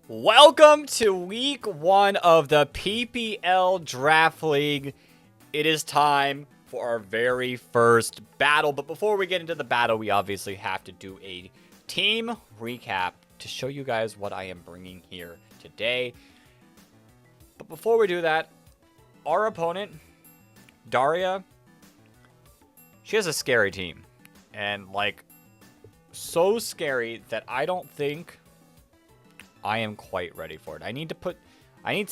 Welcome to week 1 of the PPL Draft League. It is time for our very first battle. But before we get into the battle, we obviously have to do a team recap to show you guys what I am bringing here today. But before we do that, our opponent, Daria, she has a scary team. And so scary that I don't think I am quite ready for it. I need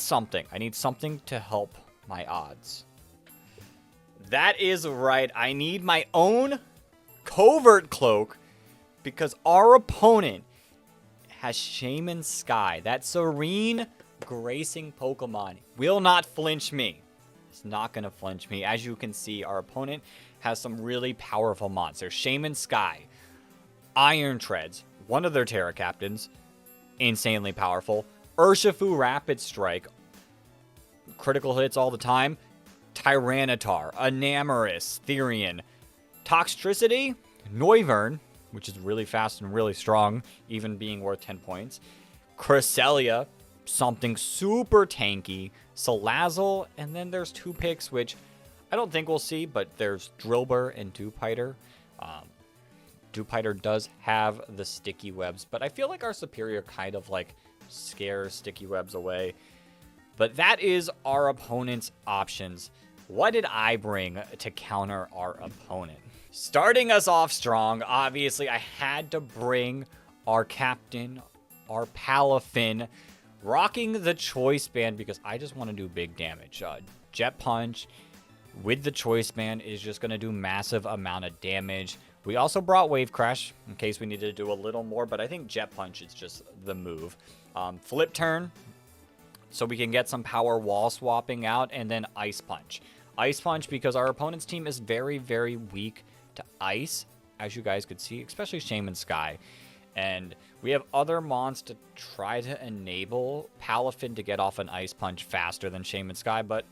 something. I need something to help my odds. That is right. I need my own covert cloak because our opponent has Shaymin Sky. That serene, gracing Pokemon will not flinch me. It's not going to flinch me. As you can see, our opponent has some really powerful monsters. Shaymin Sky, Iron Treads, one of their Terra Captains, insanely powerful. Urshifu Rapid Strike, critical hits all the time. Tyranitar, Enamorus, Therian, Toxtricity, Noivern, which is really fast and really strong, even being worth 10 points. Cresselia, something super tanky. Salazzle, and then there's 2 picks, which I don't think we'll see, but there's Drillbur and Dewpider. Dewpider does have the sticky webs, but I feel like our superior kind of scares sticky webs away. But that is our opponent's options. What did I bring to counter our opponent? Starting us off strong, obviously I had to bring our captain, our Palafin, rocking the Choice Band because I just want to do big damage. Jet Punch with the Choice Band is just going to do massive amount of damage. We also brought Wave Crash in case we needed to do a little more, but I think Jet Punch is just the move. Flip Turn, so we can get some power wall swapping out, and then Ice Punch. Ice Punch because our opponent's team is very, very weak to Ice, as you guys could see, especially Shaymin Sky. And we have other mons to try to enable Palafin to get off an Ice Punch faster than Shaymin Sky, but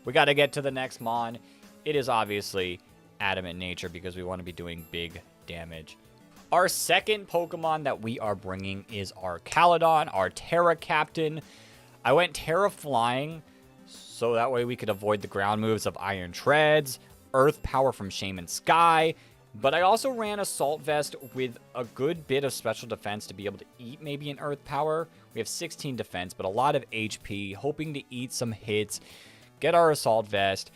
we got to get to the next mon. It is obviously Adamant Nature because we want to be doing big damage. Our second Pokemon that we are bringing is our Caledon, our Terra Captain. I went Terra Flying so that way we could avoid the ground moves of Iron Treads, Earth Power from Shaymin Sky, but I also ran Assault Vest with a good bit of special defense to be able to eat maybe an Earth Power. We have 16 defense, but a lot of HP, hoping to eat some hits, get our Assault Vest.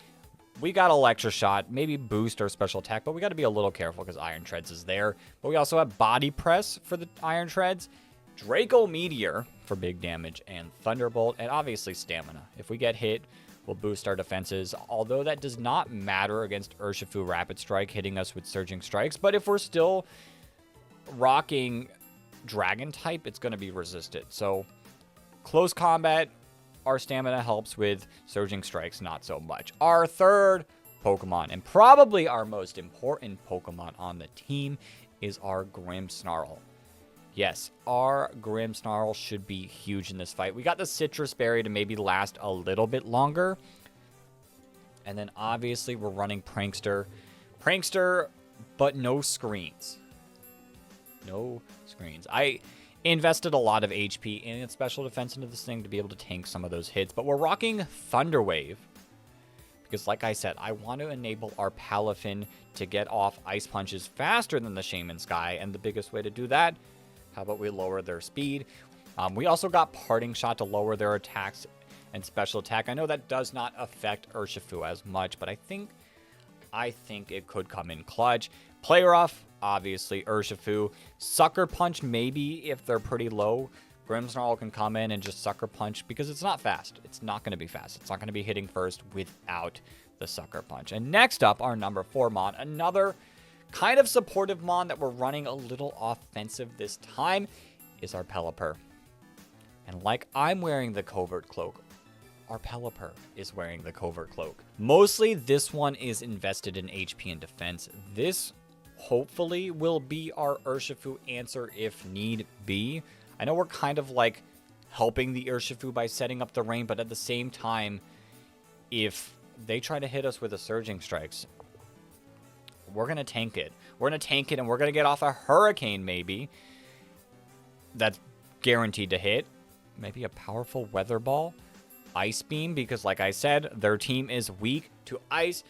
We got Electro Shot, maybe boost our special attack, but we got to be a little careful because Iron Treads is there. But we also have Body Press for the Iron Treads, Draco Meteor for big damage, and Thunderbolt, and obviously Stamina. If we get hit, we'll boost our defenses, although that does not matter against Urshifu Rapid Strike hitting us with Surging Strikes. But if we're still rocking Dragon type, it's going to be resisted. So close combat, our stamina helps with Surging Strikes, not so much. Our third Pokemon, and probably our most important Pokemon on the team, is our Grimmsnarl. Yes, our Grimmsnarl should be huge in this fight. We got the Citrus Berry to maybe last a little bit longer. And then obviously we're running Prankster. Prankster, but no screens. No screens. I invested a lot of HP and special defense into this thing to be able to tank some of those hits. But we're rocking Thunder Wave. Because like I said, I want to enable our Palafin to get off Ice Punches faster than the Shaymin Sky. And the biggest way to do that, how about we lower their speed? We also got Parting Shot to lower their attacks and special attack. I know that does not affect Urshifu as much, but I think it could come in clutch. Play Rough, obviously Urshifu. Sucker Punch, maybe if they're pretty low. Grimmsnarl can come in and just Sucker Punch because it's not fast. It's not going to be fast. It's not going to be hitting first without the Sucker Punch. And next up, our number 4 mon, another kind of supportive mon that we're running a little offensive this time, is our Pelipper. And like I'm wearing the Covert Cloak, our Pelipper is wearing the Covert Cloak. Mostly this one is invested in HP and defense. This hopefully will be our Urshifu answer if need be. I know we're kind of helping the Urshifu by setting up the rain, but at the same time, if they try to hit us with the Surging Strikes, we're going to tank it. We're going to tank it, and we're going to get off a Hurricane, maybe. That's guaranteed to hit. maybe a powerful Weather Ball. Ice Beam, because like I said, their team is weak to ice.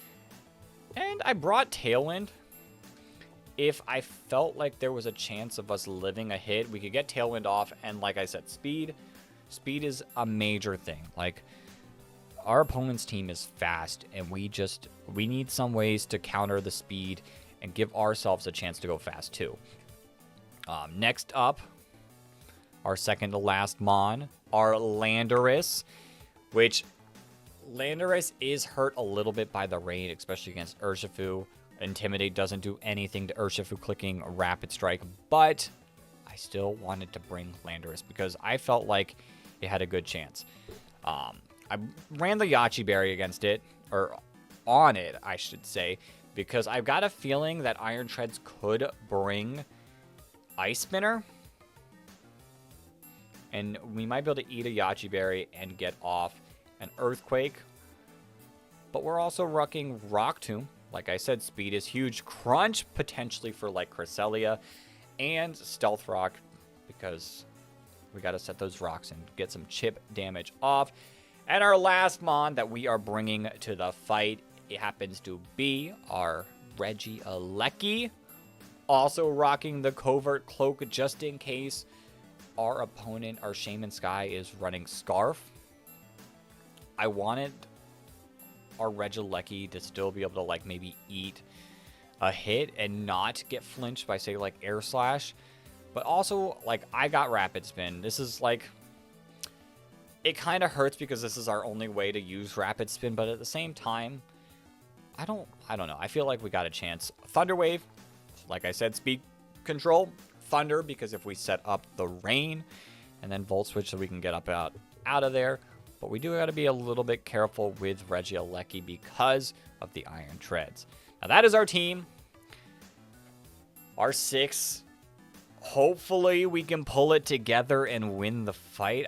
And I brought Tailwind. If I felt like there was a chance of us living a hit, we could get Tailwind off. And like I said, speed. Speed is a major thing. Like, our opponent's team is fast, and we need some ways to counter the speed and give ourselves a chance to go fast too. Next up, our second to last Mon, our Landorus, which Landorus is hurt a little bit by the rain, especially against Urshifu. Intimidate doesn't do anything to Urshifu clicking Rapid Strike, but I still wanted to bring Landorus because I felt like it had a good chance. I ran the Yachi Berry against it, or on it, I should say, because I've got a feeling that Iron Treads could bring Ice Spinner. And we might be able to eat a Yachi Berry and get off an Earthquake. But we're also rucking Rock Tomb. Like I said, speed is huge. Crunch potentially for like Cresselia. And Stealth Rock, because we got to set those rocks and get some chip damage off. And our last Mon that we are bringing to the fight, it happens to be our Regieleki. Also rocking the Covert Cloak just in case our opponent, our Shaymin Sky, is running Scarf. I wanted our Regieleki to still be able to like maybe eat a hit and not get flinched by say like Air Slash. But also like I got Rapid Spin. This is like, it kind of hurts because this is our only way to use Rapid Spin, but at the same time, I don't know. I feel like we got a chance. Thunder Wave, like I said, speed control. Thunder, because if we set up the rain, and then Volt Switch so we can get up out of there. But we do got to be a little bit careful with Regieleki because of the Iron Treads. Now that is our team. Our 6. Hopefully we can pull it together and win the fight.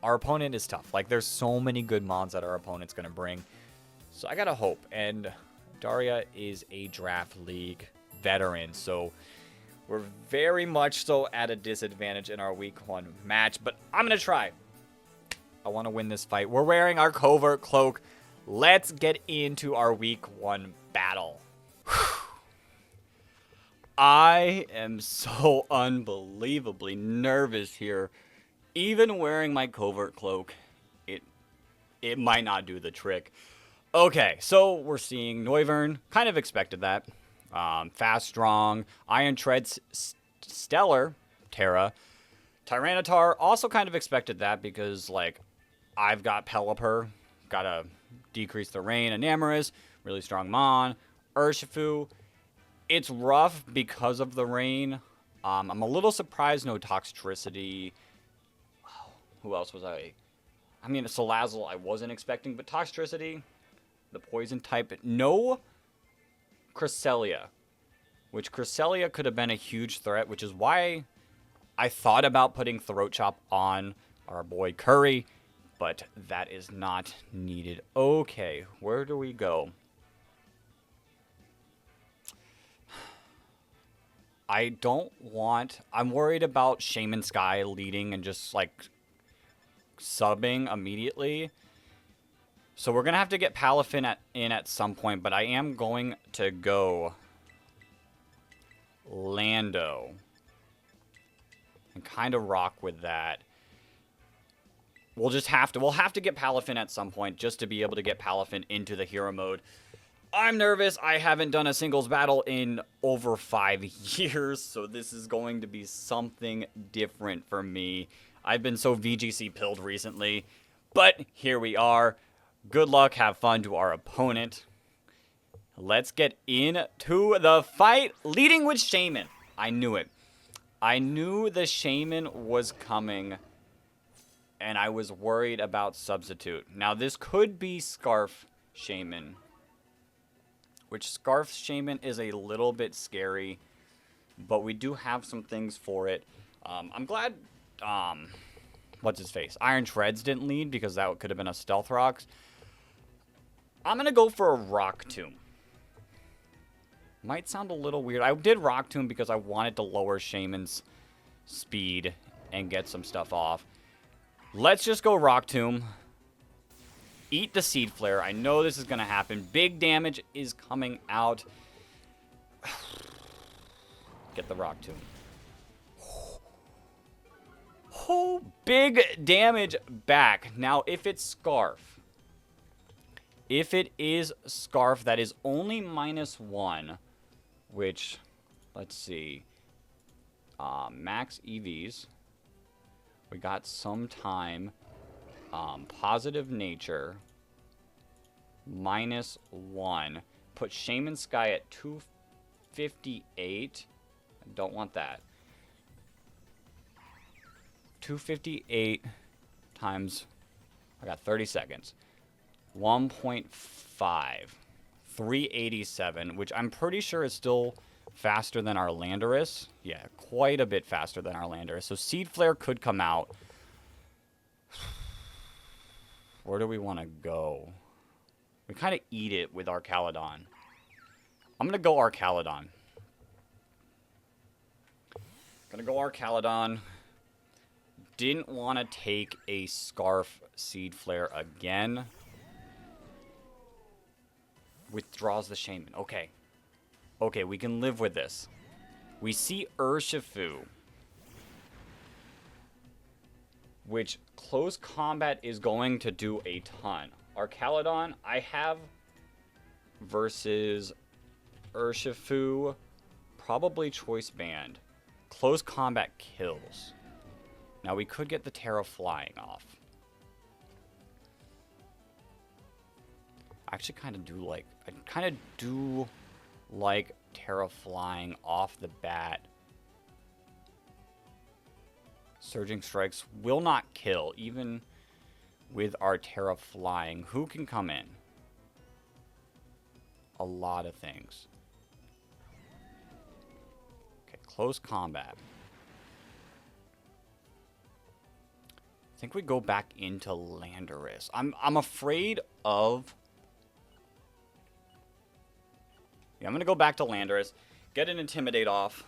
Our opponent is tough. Like, there's so many good mons that our opponent's going to bring. So I got to hope. And Daria is a draft league veteran. So we're very much so at a disadvantage in our week 1 match. But I'm going to try. I want to win this fight. We're wearing our Covert Cloak. Let's get into our week 1 battle. I am so unbelievably nervous here. Even wearing my Covert Cloak, it might not do the trick. Okay, so we're seeing Noivern. Kind of expected that. Fast, strong. Iron Treads, Stellar, Terra. Tyranitar, also kind of expected that because, like, I've got Pelipper. Gotta decrease the rain. Enamorous, really strong Mon. Urshifu. It's rough because of the rain. I'm a little surprised no Toxtricity. Who else was I? I mean, Salazzle I wasn't expecting, but Toxtricity, the poison type. No Cresselia, which Cresselia could have been a huge threat, which is why I thought about putting Throat Chop on our boy Curry, but that is not needed. Okay, where do we go? I'm worried about Shaymin Sky leading and just, like, subbing immediately. So we're going to have to get Palafin in at some point, but I am going to go Lando and kind of rock with that. We'll have to get Palafin at some point just to be able to get Palafin into the hero mode. I'm nervous. I haven't done a singles battle in over 5 years, so this is going to be something different for me. I've been so VGC pilled recently, but here we are. Good luck, have fun to our opponent. Let's get into the fight, leading with Shaymin. I knew it. I knew the Shaymin was coming, and I was worried about Substitute. Now, this could be Scarf Shaymin, which Scarf Shaymin is a little bit scary, but we do have some things for it. I'm glad, what's his face? Iron Treads didn't lead because that could have been a Stealth Rocks. I'm going to go for a Rock Tomb. Might sound a little weird. I did Rock Tomb because I wanted to lower Shaymin's speed and get some stuff off. Let's just go Rock Tomb. Eat the Seed Flare. I know this is going to happen. Big damage is coming out. Get the Rock Tomb. Oh, big damage back. Now, if it's Scarf. If it is Scarf, that is only -1. Which, let's see. Max EVs. We got some time. Positive nature. -1. Put Shaymin Sky at 258. I don't want that. 258 times, I got 30 seconds. 1.5. 387, which I'm pretty sure is still faster than our Landorus. Yeah, quite a bit faster than our Landorus. So Seed Flare could come out. Where do we want to go? We kind of eat it with Archaludon. I'm going to go Archaludon. Gonna go Archaludon. Didn't want to take a Scarf Seed Flare again. Withdraws the Shaymin. Okay. Okay, we can live with this. We see Urshifu. Which close combat is going to do a ton. Archaludon, I have versus Urshifu. Probably Choice Band. Close combat kills. Now we could get the Terra Flying off. I actually kind of do like Terra Flying off the bat. Surging Strikes will not kill, even with our Terra Flying. Who can come in? A lot of things. Okay, close combat. I think we go back into Landorus. I'm afraid of... Yeah, I'm going to go back to Landorus. Get an Intimidate off.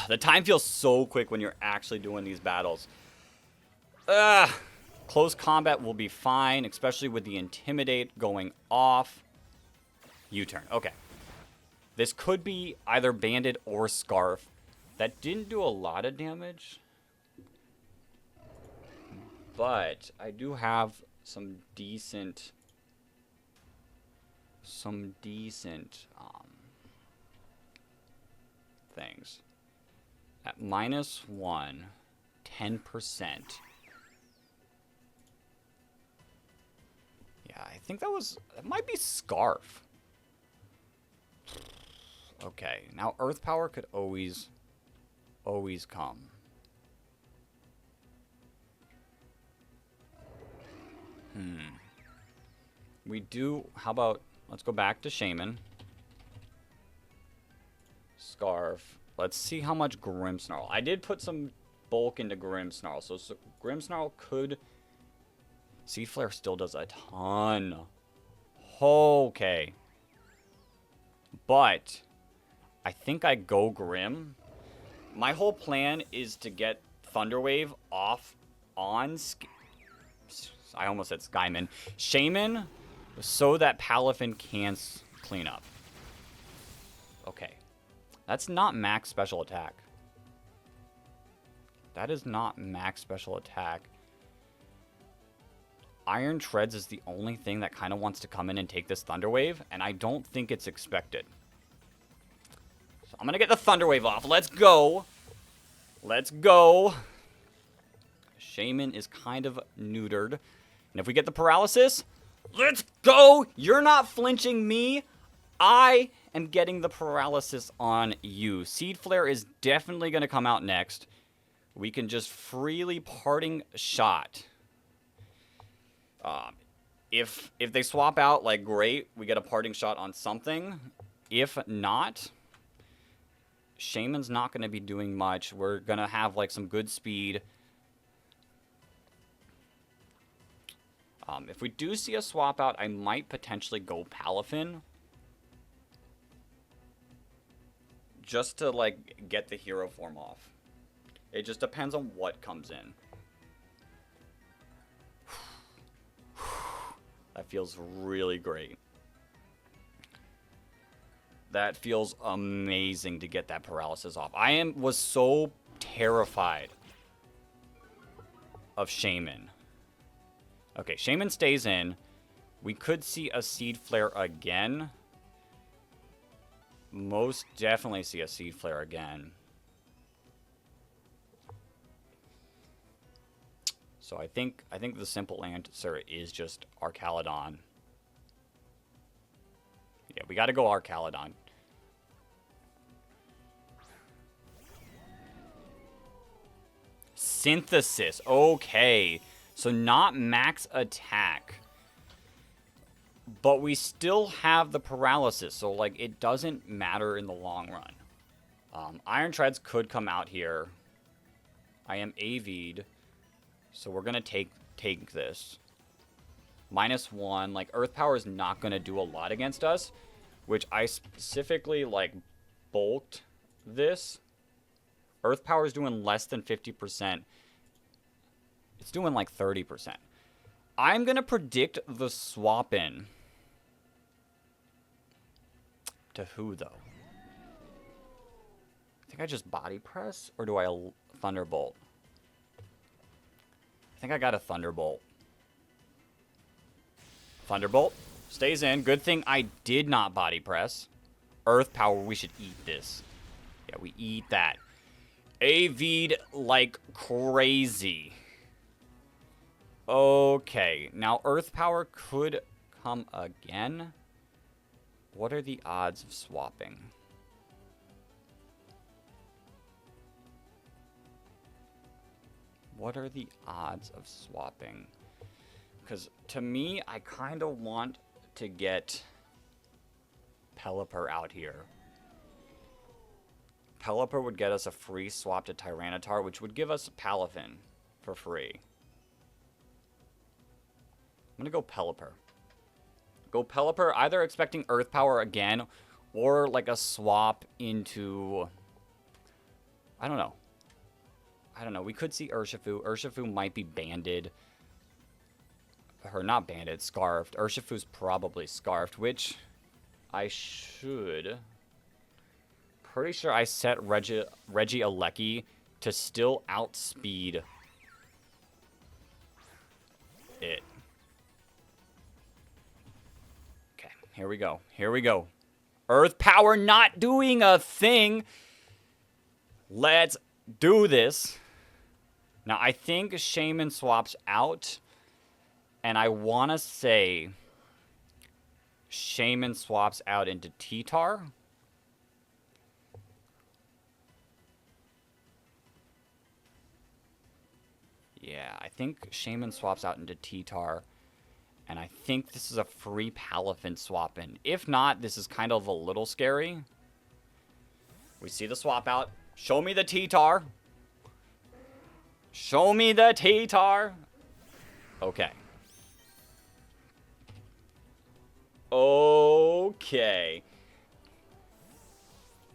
The time feels so quick when you're actually doing these battles. Close combat will be fine, especially with the Intimidate going off. U-turn. Okay. This could be either Banded or Scarf. That didn't do a lot of damage. But I do have some decent things. At -1, 10%. Yeah, I think that might be Scarf. Okay, now Earth Power could always come. We do, how about, let's go back to Shaymin. Scarf. Let's see how much Grimmsnarl. I did put some bulk into Grimmsnarl, so Grimmsnarl could... Seed Flare still does a ton. Okay. But I think I go Grim. My whole plan is to get Thunder Wave off on... I almost said Skyman. Shaymin, so that Palafin can clean up. Okay. That's not max special attack. That is not max special attack. Iron Treads is the only thing that kind of wants to come in and take this Thunder Wave, and I don't think it's expected. So I'm going to get the Thunder Wave off. Let's go. Let's go. Shaymin is kind of neutered. And if we get the Paralysis, let's go. You're not flinching me. I am getting the Paralysis on you. Seed Flare is definitely going to come out next. We can just freely Parting Shot. If they swap out, like, great, we get a Parting Shot on something. If not, Shaymin's not going to be doing much. We're going to have, like, some good speed. If we do see a swap out, I might potentially go Palafin. Just to, like, get the hero form off. It just depends on what comes in. That feels really great. That feels amazing to get that paralysis off. Was so terrified of Shaymin. Okay, Shaymin stays in. We could see a Seed Flare again. Most definitely see a Seed Flare again. So I think the simple answer is just Archaludon. Yeah, we got to go Archaludon. Synthesis. Okay. So not max attack. But we still have the paralysis. So, like, it doesn't matter in the long run. Iron Treads could come out here. I am AV'd. So we're going to take this. -1. Like, Earth Power is not going to do a lot against us. Which I specifically, like, bulked this. Earth Power is doing less than 50%. It's doing, like, 30%. I'm going to predict the swap-in. To who, though? I think I just Body Press? Or do I Thunderbolt? I think I got a Thunderbolt. Thunderbolt. Stays in. Good thing I did not Body Press. Earth Power. We should eat this. Yeah, we eat that. AV'd like crazy. Okay. Now, Earth Power could come again. What are the odds of swapping? What are the odds of swapping? Because to me, I kind of want to get Pelipper out here. Pelipper would get us a free swap to Tyranitar, which would give us Palafin for free. I'm going to go Pelipper. Go Pelipper, either expecting Earth Power again, or like a swap into... I don't know. We could see Urshifu. Urshifu might be banded. Or not banded, scarfed. Urshifu's probably scarfed, which I should... Pretty sure I set Regieleki to still outspeed it. Okay, here we go. Here we go. Earth Power not doing a thing. Let's do this. Now, I think Shaymin swaps out. And I want to say Shaymin swaps out into T-Tar. Yeah, I think Shaymin swaps out into T-Tar. And I think this is a free Palafin swap-in. If not, this is kind of a little scary. We see the swap out. Show me the T-Tar. Show me the T-Tar. Okay. Okay.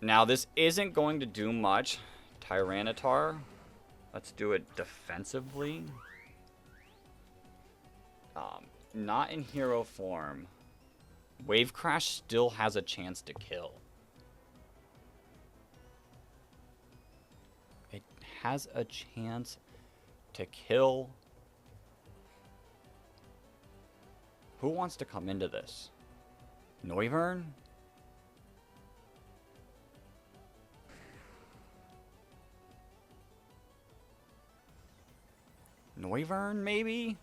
Now, this isn't going to do much. Tyranitar. Let's do it defensively. Not in hero form. Wave Crash still has a chance to kill. It has a chance to kill. Who wants to come into this? Noivern? Noivern, maybe?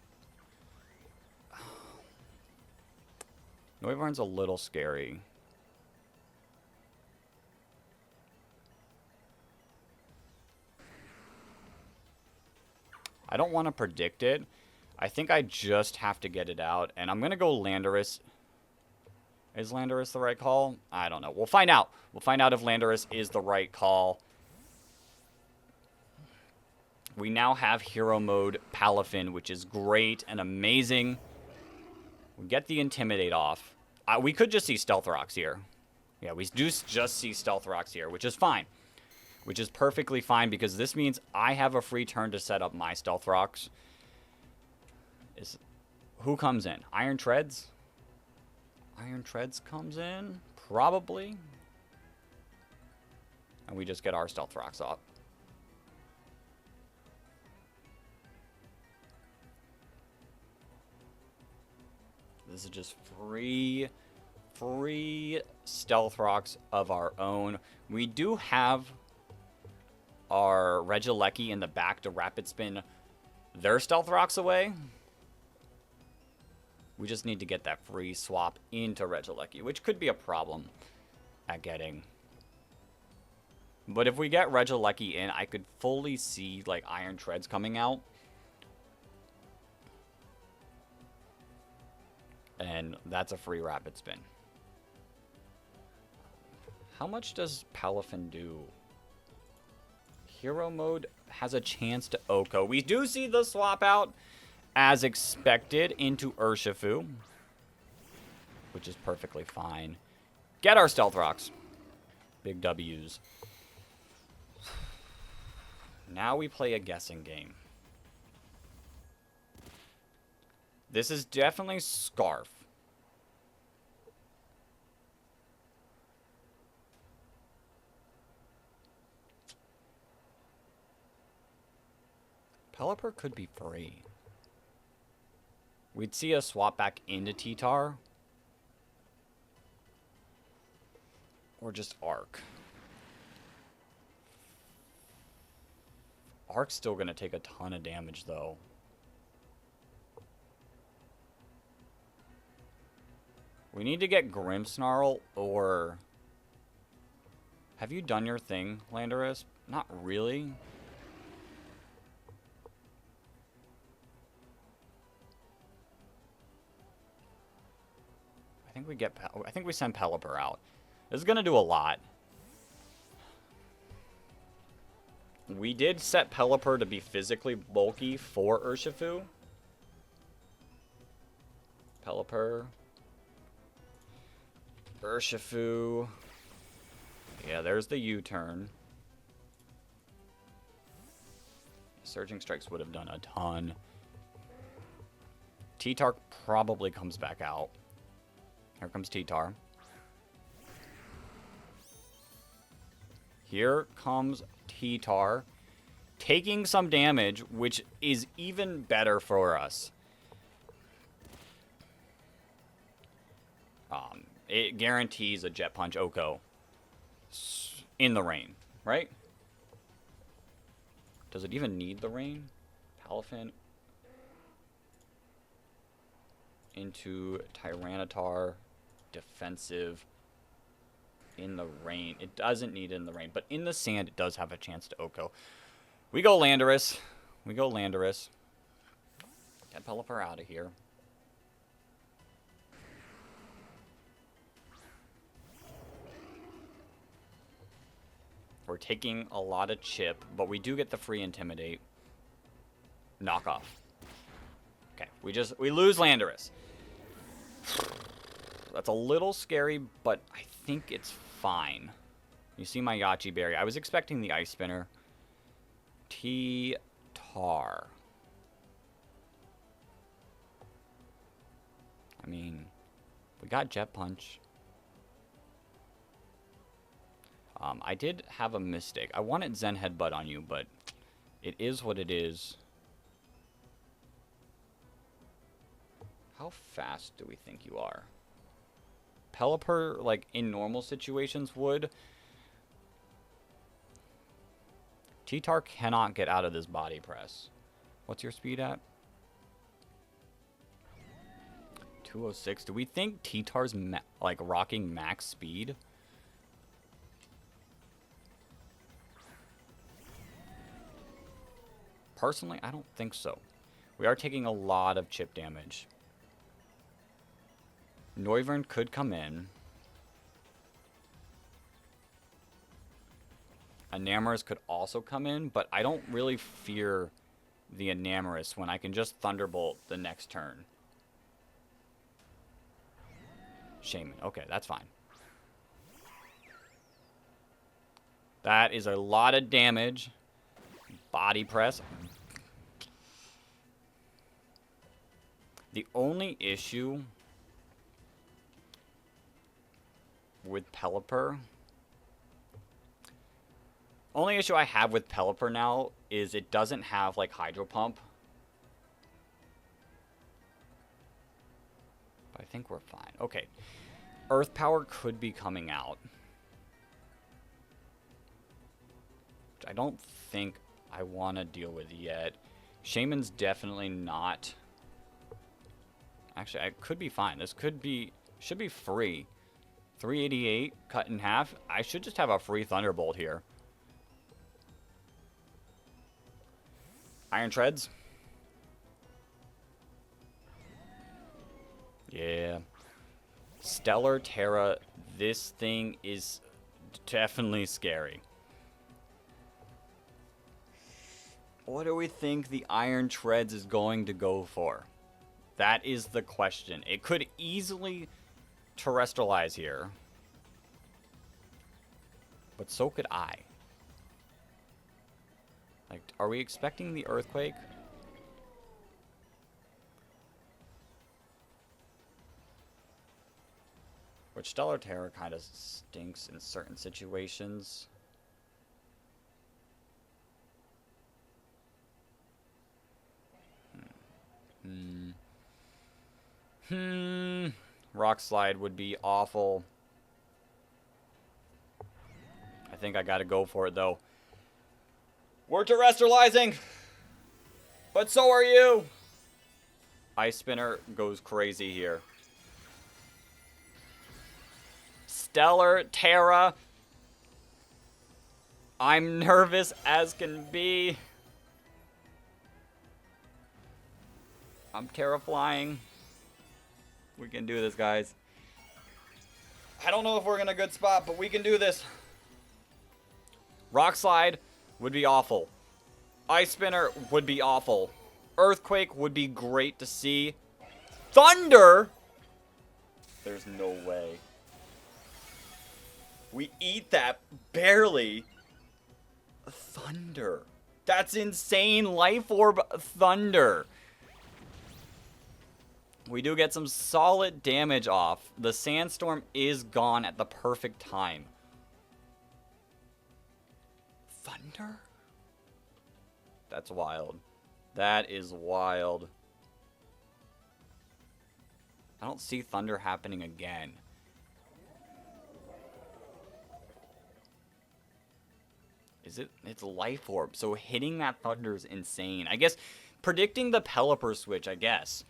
Noivern's a little scary. I don't want to predict it. I think I just have to get it out. And I'm going to go Landorus. Is Landorus the right call? I don't know. We'll find out. We'll find out if Landorus is the right call. We now have Hero Mode Palafin, which is great and amazing. We get the Intimidate off. We could just see Stealth Rocks here. Yeah, we do just see Stealth Rocks here, which is fine. Which is perfectly fine because this means I have a free turn to set up my Stealth Rocks. Who comes in? Iron Treads? Iron Treads comes in? Probably. And we just get our Stealth Rocks off. This is just free Stealth Rocks of our own. We do have our Regieleki in the back to rapid spin their Stealth Rocks away. We just need to get that free swap into Regieleki, which could be a problem at getting. But if we get Regieleki in, I could fully see like Iron Treads coming out. And that's a free rapid spin. How much does Palafin do? Hero mode has a chance to Oko. We do see the swap out as expected into Urshifu, which is perfectly fine. Get our Stealth Rocks. Big W's. Now we play a guessing game. This is definitely Scarf. Pelipper could be free. We'd see a swap back into T-Tar. Or just Arc. Arc's still going to take a ton of damage, though. We need to get Grimmsnarl or... Have you done your thing, Landorus? Not really. I think we send Pelipper out. This is going to do a lot. We did set Pelipper to be physically bulky for Urshifu. Pelipper. Urshifu. Yeah, there's the U-turn. Surging Strikes would have done a ton. T-Tar probably comes back out. Here comes T-Tar. Here comes T-Tar. Taking some damage, which is even better for us. It guarantees a Jet Punch Oko in the rain, right? Does it even need the rain? Palafin into Tyranitar. Defensive in the rain. It doesn't need it in the rain, but in the sand, it does have a chance to Oko. We go Landorus. We go Landorus. Get Pelipper out of here. We're taking a lot of chip, but we do get the free Intimidate. Knock off. Okay, we lose Landorus. That's a little scary, but I think it's fine. You see my Yachi Berry. I was expecting the Ice Spinner. T-Tar. I mean, we got Jet Punch. I did have a mistake. I wanted Zen Headbutt on you, but it is what it is. How fast do we think you are? Pelipper, like, in normal situations would. T-Tar cannot get out of this body press. What's your speed at? 206. Do we think T-Tar's, like, rocking max speed? Personally, I don't think so. We are taking a lot of chip damage. Noivern could come in. Enamorus could also come in, but I don't really fear the Enamorus when I can just Thunderbolt the next turn. Shaymin. Okay, that's fine. That is a lot of damage. Body press. The only issue with Pelipper... Only issue I have with Pelipper now is it doesn't have, like, Hydro Pump. But I think we're fine. Okay. Earth Power could be coming out. Which I don't think I want to deal with yet. Shaymin's definitely not. Actually, I could be fine. This should be free. 388 cut in half. I should just have a free Thunderbolt here. Iron Treads. Yeah. Stellar Terra. This thing is definitely scary. What do we think the Iron Treads is going to go for? That is the question. It could easily terrestrialize here. But so could I. Like, are we expecting the Earthquake? Which Stellar Terror kind of stinks in certain situations. Rock Slide would be awful. I think I gotta go for it, though. We're terrestrializing! But so are you! Ice Spinner goes crazy here. Stellar Terra. I'm nervous as can be. I'm terrifying. We can do this, guys. I don't know if we're in a good spot, but we can do this. Rock Slide would be awful. Ice Spinner would be awful. Earthquake would be great to see. Thunder? There's no way. We eat that barely. Thunder. That's insane. Life Orb Thunder. We do get some solid damage off. The Sandstorm is gone at the perfect time. Thunder? That's wild. That is wild. I don't see Thunder happening again. Is it? It's Life Orb. So hitting that Thunder is insane. I guess predicting the Pelipper switch, I guess.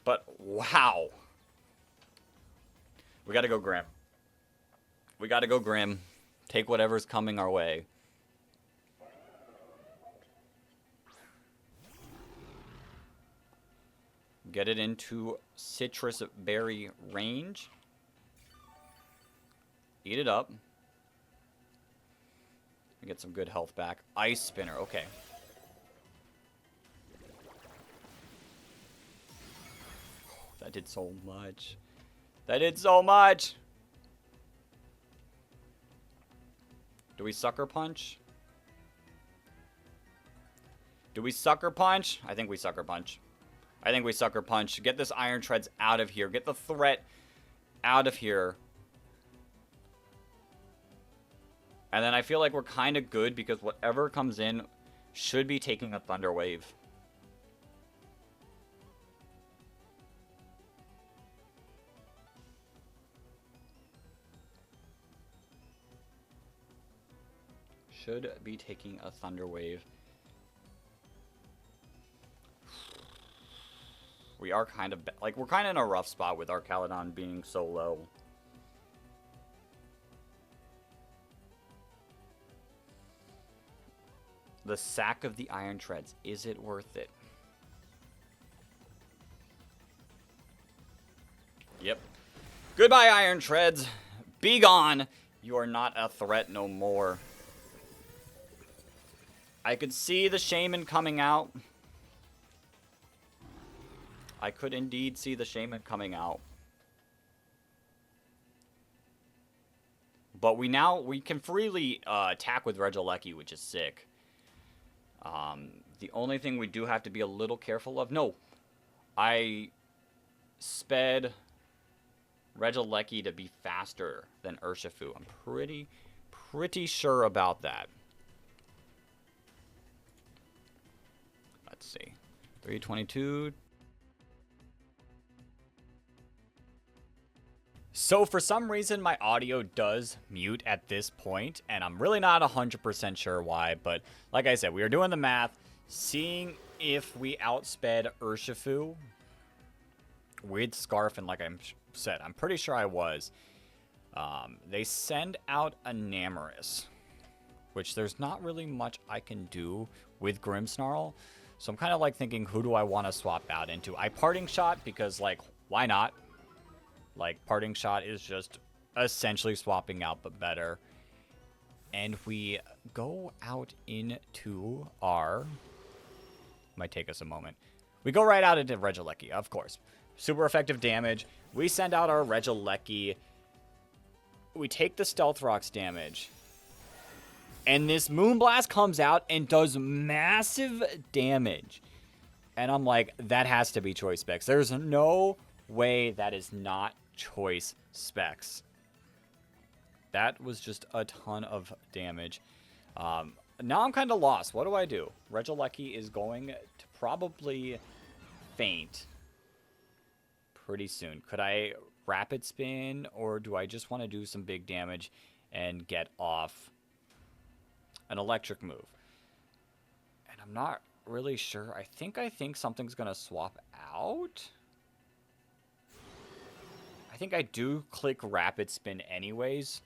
But wow. We gotta go Grim. We gotta go Grim. Take whatever's coming our way. Get it into Citrus Berry range. Eat it up. Get some good health back. Ice Spinner, okay. That did so much. That did so much! Do we Sucker Punch? Do we Sucker Punch? I think we Sucker Punch. I think we Sucker Punch. Get this Iron Treads out of here. Get the threat out of here. And then I feel like we're kind of good because whatever comes in should be taking a Thunder Wave. Should be taking a Thunder Wave. We are kind of, like, we're kind of in a rough spot with our Caledon being so low. The sack of the Iron Treads, is it worth it? Yep. Goodbye, Iron Treads. Be gone. You are not a threat no more. I could see the Shaymin coming out. I could indeed see the Shaymin coming out. But we can freely attack with Regieleki, which is sick. The only thing we do have to be a little careful of... No. I sped Regieleki to be faster than Urshifu. I'm pretty sure about that. Let's see. 322. So for some reason, my audio does mute at this point, and I'm really not 100% sure why, but like I said, we were doing the math, seeing if we outsped Urshifu with Scarf, and like I said, I'm pretty sure I was. They send out a Namarus, which there's not really much I can do with Grimmsnarl, so I'm kind of like thinking, who do I want to swap out into? I Parting Shot because, like, why not? Like, Parting Shot is just essentially swapping out, but better. And we go out into our... Might take us a moment. We go right out into Regieleki, of course. Super effective damage. We send out our Regieleki. We take the Stealth Rocks damage. And this Moonblast comes out and does massive damage. And I'm like, that has to be choice specs. There's no way that is not choice specs. That was just a ton of damage. Now I'm kind of lost. What do I do? Regieleki is going to probably faint pretty soon. Could I Rapid Spin, or do I just want to do some big damage and get off an electric move? And I'm not really sure. I think something's going to swap out. I think I do click Rapid Spin anyways,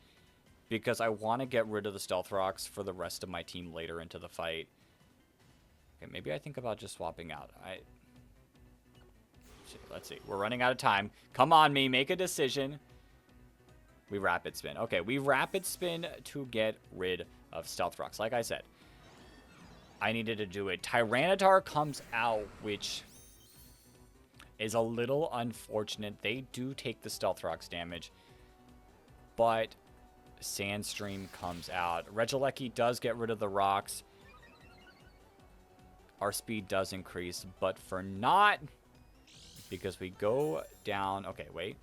because I want to get rid of the Stealth Rocks for the rest of my team later into the fight. Okay, maybe I think about just swapping out. Let's see. We're running out of time. Come on, me. Make a decision. We Rapid Spin. Okay, we Rapid Spin to get rid of Stealth Rocks. Like I said, I needed to do it. Tyranitar comes out, which is a little unfortunate. They do take the Stealth Rocks damage, but Sandstream comes out. Regieleki does get rid of the rocks. Our speed does increase, but for not, because we go down. Okay, wait.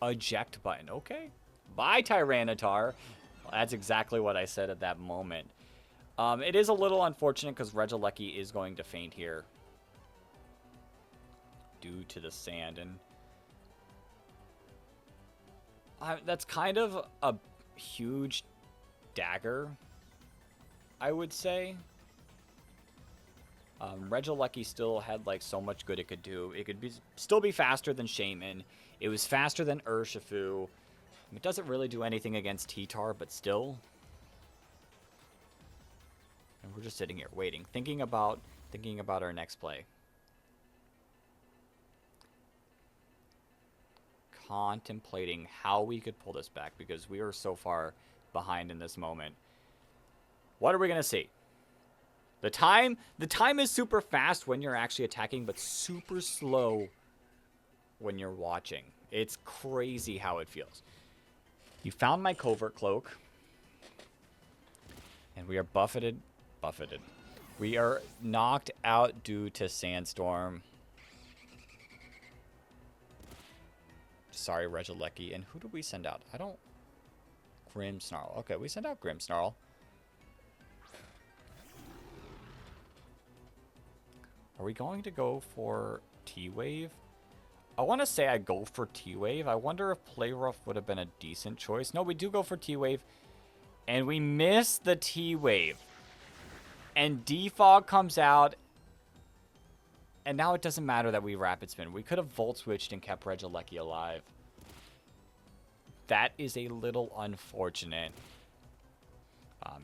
Eject button. Okay. Bye, Tyranitar. That's exactly what I said at that moment. It is a little unfortunate because Regieleki is going to faint here due to the sand, and that's kind of a huge dagger, I would say. Regieleki still had like so much good it could do. It could still be faster than Shaymin. It was faster than Urshifu. It doesn't really do anything against T-Tar, but still. And we're just sitting here waiting, thinking about our next play. Contemplating how we could pull this back because we are so far behind in this moment. What are we going to see? The time is super fast when you're actually attacking, but super slow when you're watching. It's crazy how it feels. You found my Covert Cloak. And we are buffeted. We are knocked out due to Sandstorm. Sorry, Regieleki. And who do we send out? Grimmsnarl. Okay, we send out Grimmsnarl. Are we going to go for T-Wave? I want to say I go for T-Wave. I wonder if Play Rough would have been a decent choice. No, we do go for T-Wave. And we miss the T-Wave. And Defog comes out. And now it doesn't matter that we Rapid Spin. We could have Volt Switched and kept Regieleki alive. That is a little unfortunate.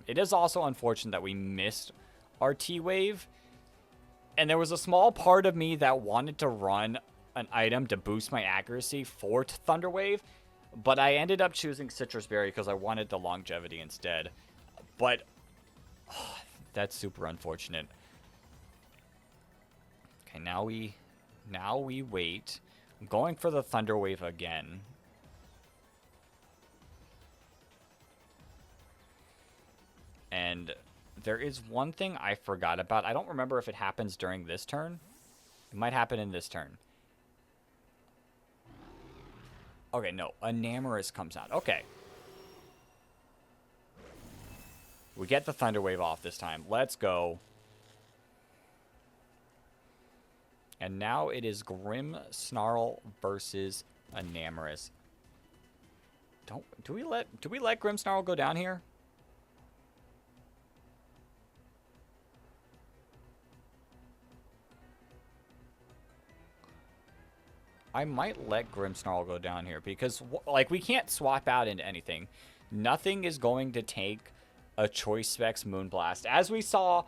It is also unfortunate that we missed our T-Wave. And there was a small part of me that wanted to run an item to boost my accuracy for Thunder Wave, but I ended up choosing Citrus Berry because I wanted the longevity instead. But that's super unfortunate. Okay, now we wait. I'm going for the Thunder Wave again. And there is one thing I forgot about. I don't remember if it happens during this turn. It might happen in this turn. Okay, no. Enamorous comes out. Okay. We get the Thunder Wave off this time. Let's go. And now it is Grim Snarl versus Enamorous. Do we let Grim Snarl go down here? I might let Grim Snarl go down here because, like, we can't swap out into anything. Nothing is going to take a Choice Specs Moonblast. As we saw,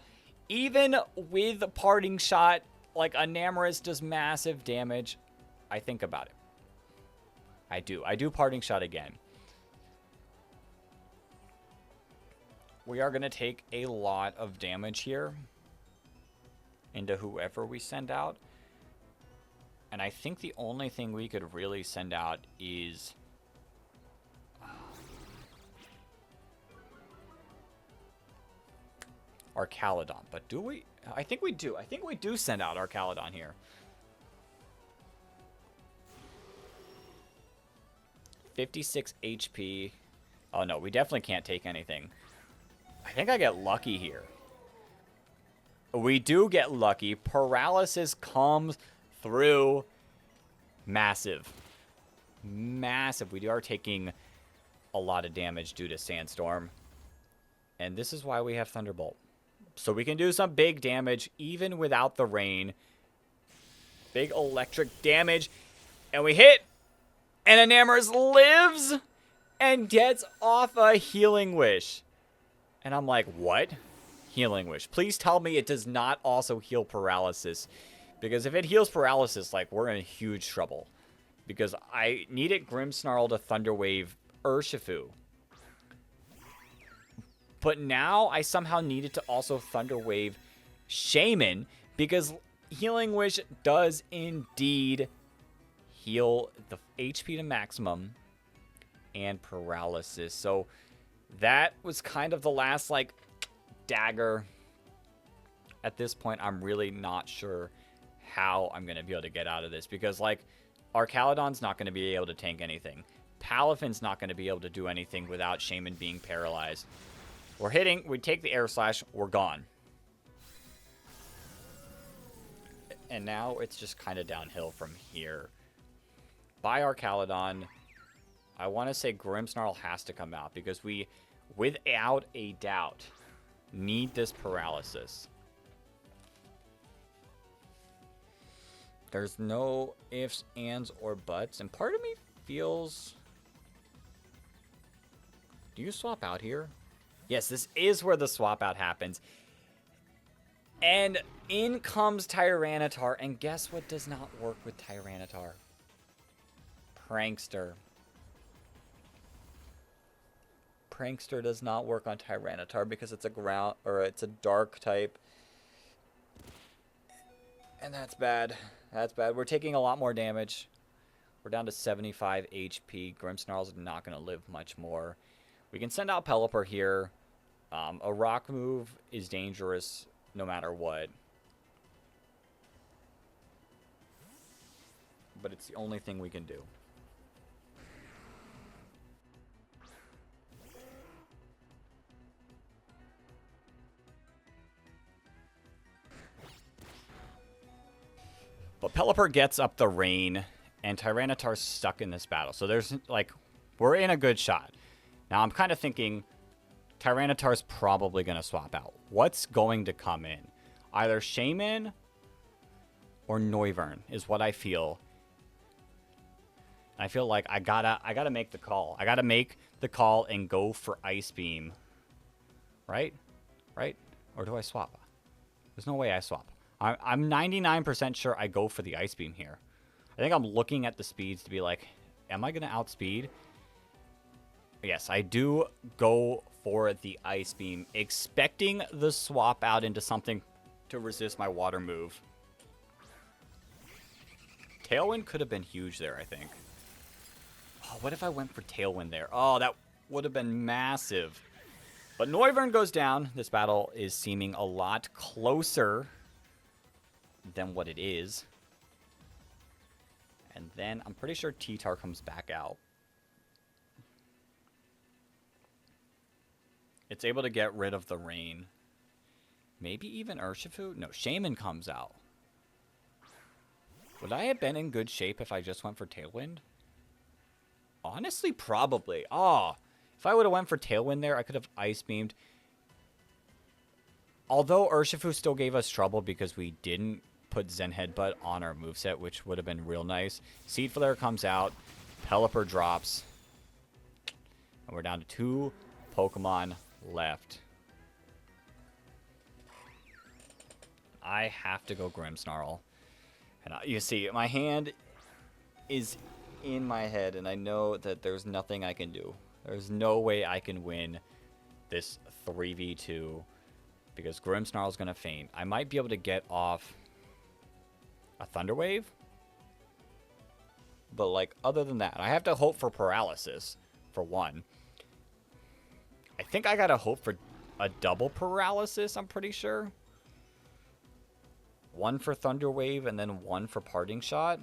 even with Parting Shot, like, Enamorous does massive damage. I think about it. I do Parting Shot again. We are going to take a lot of damage here into whoever we send out. And I think the only thing we could really send out is... our Caledon. But do we? I think we do. I think we do send out our Caledon here. 56 HP. Oh, no. We definitely can't take anything. I think I get lucky here. We do get lucky. Paralysis comes through. Massive. Massive. We are taking a lot of damage due to Sandstorm. And this is why we have Thunderbolt. So we can do some big damage even without the rain. Big electric damage. And we hit. And Enamorous lives and gets off a Healing Wish. And I'm like, what? Healing Wish. Please tell me it does not also heal Paralysis. Because if it heals Paralysis, like, we're in huge trouble. Because I needed Grimmsnarl to Thunder Wave Urshifu. But now I somehow needed to also Thunder Wave Shaymin. Because Healing Wish does indeed heal the HP to maximum and Paralysis. So that was kind of the last, like, dagger. At this point, I'm really not sure how I'm going to be able to get out of this. Because, like, our Caledon's not going to be able to tank anything. Palafin's not going to be able to do anything without Shaymin being paralyzed. We're hitting, we take the Air Slash, we're gone. And now it's just kind of downhill from here. By our Caledon, I want to say Grimmsnarl has to come out because we, without a doubt, need this Paralysis. There's no ifs, ands, or buts. And part of me feels... Do you swap out here? Yes, this is where the swap out happens. And in comes Tyranitar. And guess what does not work with Tyranitar? Prankster. Prankster does not work on Tyranitar because it's a ground, or it's a dark type. And that's bad. That's bad. We're taking a lot more damage. We're down to 75 HP. Grimmsnarl's not going to live much more. We can send out Pelipper here. A rock move is dangerous no matter what. But it's the only thing we can do. But Pelipper gets up the rain, and Tyranitar's stuck in this battle. So there's, like, we're in a good shot. Now I'm kind of thinking Tyranitar's probably going to swap out. What's going to come in? Either Shaymin or Noivern is what I feel. I feel like I gotta make the call. I gotta make the call and go for Ice Beam. Right? Right? Or do I swap? There's no way I swap. I'm 99% sure I go for the Ice Beam here. I think I'm looking at the speeds to be like, am I going to outspeed? Yes, I do go for the Ice Beam, expecting the swap out into something to resist my water move. Tailwind could have been huge there, I think. Oh, what if I went for Tailwind there? Oh, that would have been massive. But Noivern goes down. This battle is seeming a lot closer than what it is. And then I'm pretty sure T-Tar comes back out. It's able to get rid of the rain. Maybe even Urshifu? No, Shaymin comes out. Would I have been in good shape if I just went for Tailwind? Honestly, probably. If I would have went for Tailwind there, I could have Ice Beamed. Although Urshifu still gave us trouble because we didn't put Zen Headbutt on our moveset, which would have been real nice. Seed Flare comes out. Pelipper drops. And we're down to 2 Pokemon left. I have to go Grimmsnarl. And you see, my hand is in my head, and I know that there's nothing I can do. There's no way I can win this 3v2 because Grimmsnarl's going to faint. I might be able to get off a Thunder Wave, but like other than that, I have to hope for Paralysis for one. I think I got to hope for a double Paralysis, I'm pretty sure. 1 for Thunder Wave and then 1 for Parting Shot.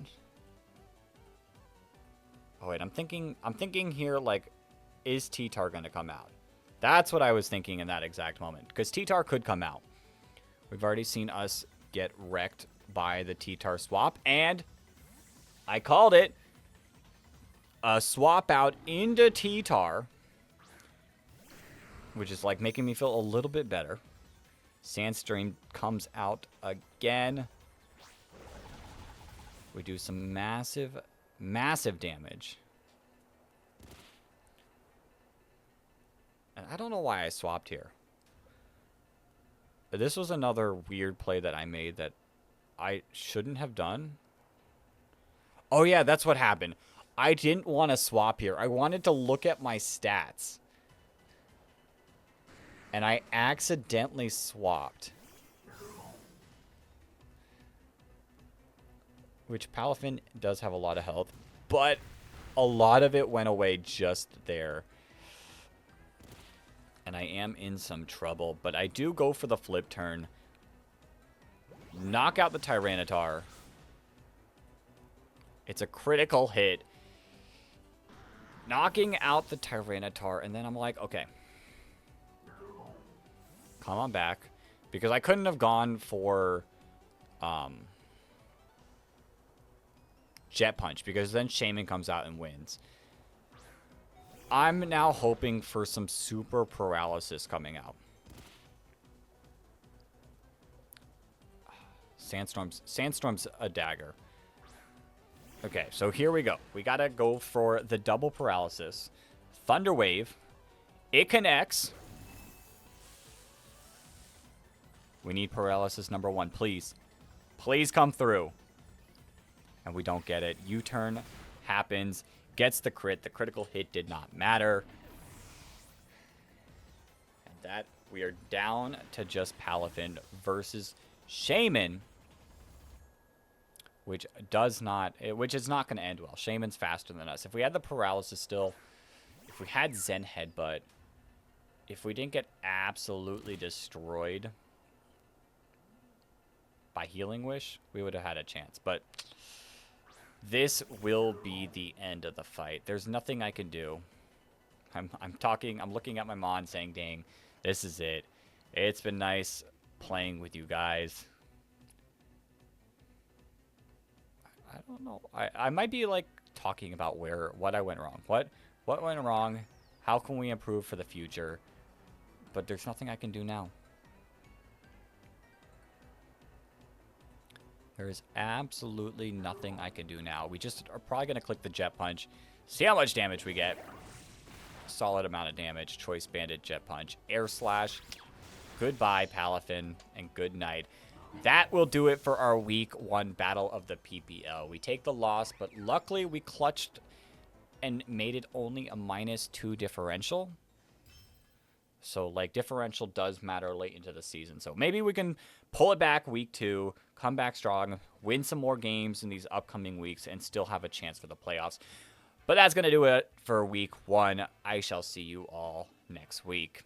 Oh wait, I'm thinking here, like, is T-Tar gonna come out? That's what I was thinking in that exact moment. Because T-Tar could come out. We've already seen us get wrecked by the T-Tar swap. And I called it. A swap out into T-Tar. Which is like making me feel a little bit better. Sandstream comes out again. We do some massive damage. And I don't know why I swapped here. This was another weird play that I made that I shouldn't have done. Oh yeah, that's what happened. I didn't want to swap here. I wanted to look at my stats. And I accidentally swapped. Which Palafin does have a lot of health. But a lot of it went away just there. And I am in some trouble. But I do go for the flip turn. Knock out the Tyranitar. It's a critical hit. Knocking out the Tyranitar. And then I'm like, okay. Come on back. Because I couldn't have gone for Jet Punch. Because then Shaymin comes out and wins. I'm now hoping for some super paralysis coming out. Sandstorm's a dagger. Okay, so here we go. We gotta go for the double paralysis. Thunder Wave. It connects. We need paralysis number 1, please. Please come through. And we don't get it. U-turn happens. Gets the crit. The critical hit did not matter. And that, we are down to just Palafin versus Shaymin. Which is not going to end well. Shaymin's faster than us. If we had the paralysis still, if we had Zen Headbutt, if we didn't get absolutely destroyed by Healing Wish, we would have had a chance. But this will be the end of the fight. There's nothing I can do. I'm looking at my Mon saying, dang, this is it. It's been nice playing with you guys. I don't know. I might be like talking about what I went wrong. What went wrong? How can we improve for the future? But there's nothing I can do now. There is absolutely nothing I can do now. We just are probably going to click the Jet Punch. See how much damage we get. Solid amount of damage. Choice Banded, Jet Punch. Air Slash. Goodbye, Palafin. And good night. That will do it for our Week 1 Battle of the PPL. We take the loss, but luckily we clutched and made it only a -2 differential. So, like, differential does matter late into the season. So maybe we can pull it back Week 2, come back strong, win some more games in these upcoming weeks, and still have a chance for the playoffs. But that's going to do it for Week 1. I shall see you all next week.